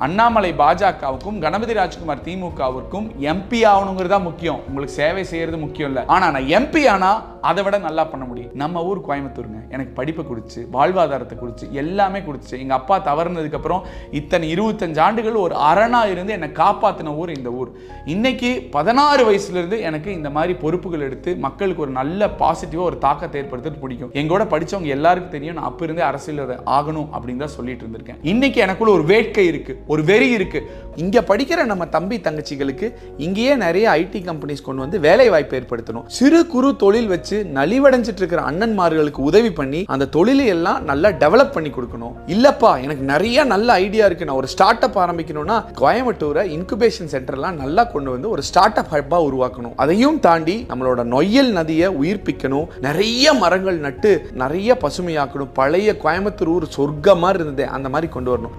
அண்ணாமலை பாஜகவுக்கும் கணபதி ராஜ்குமார் திமுகவுக்கும் எம்பி ஆகணுங்கிறதா முக்கியம். உங்களுக்கு சேவை செய்யறது முக்கியம் இல்லை. ஆனா நான் எம்பி ஆனா அதை விட நல்லா பண்ண முடியும். நம்ம ஊர் கோயம்புத்தூருங்க. எனக்கு படிப்பை கொடுத்து வாழ்வாதாரத்தை கொடுத்து எல்லாமே கொடுத்து எங்க அப்பா தவறுனதுக்கு அப்புறம் இத்தனை 25 ஆண்டுகள் ஒரு அரணா இருந்து என்னை காப்பாத்தின ஊர் இந்த ஊர். இன்னைக்கு 16 வயசுல இருந்து எனக்கு இந்த மாதிரி பொறுப்புகள் எடுத்து மக்களுக்கு ஒரு நல்ல பாசிட்டிவா ஒரு தாக்கத்தை ஏற்படுத்துறது பிடிக்கும். எங்கூட படிச்சவங்க எல்லாருக்கும் தெரியும் நான் அப்ப இருந்தே அரசியல் ஆகணும் அப்படின்னு தான் சொல்லிட்டு இருந்திருக்கேன். இன்னைக்கு எனக்குள்ள ஒரு வேட்கை இருக்கு, ஒரு வெறி இருக்கு. இங்க படிக்கிற நம்ம தம்பி தங்கச்சிகளுக்கு இங்கேயே நிறைய ஐடி கம்பெனிஸ் கொண்டு வந்து வேலை வாய்ப்பு ஏற்படுத்தணும். சிறு குறு தொழில் வச்சு நலிவடைஞ்சிட்டு இருக்கிற அண்ணன்மார்களுக்கு உதவி பண்ணி அந்த தொழிலை எல்லாம் நல்லா டெவலப் பண்ணி கொடுக்கணும். இல்லப்பா எனக்கு நிறைய நல்ல ஐடியா இருக்கு, நான் ஒரு ஸ்டார்ட் அப் ஆரம்பிக்கணும்னா கோயம்புத்தூரை இன்குபேஷன் சென்டர்லாம் நல்லா கொண்டு வந்து ஒரு ஸ்டார்ட் அப் ஹப்பா உருவாக்கணும். அதையும் தாண்டி நம்மளோட நொய்யல் நதியை உயிர்ப்பிக்கணும். நிறைய மரங்கள் நட்டு நிறைய பசுமையாக்கணும். பழைய கோயம்புத்தூர் ஊர் சொர்க்க மாதிரி இருந்தது அந்த மாதிரி கொண்டு வரணும்.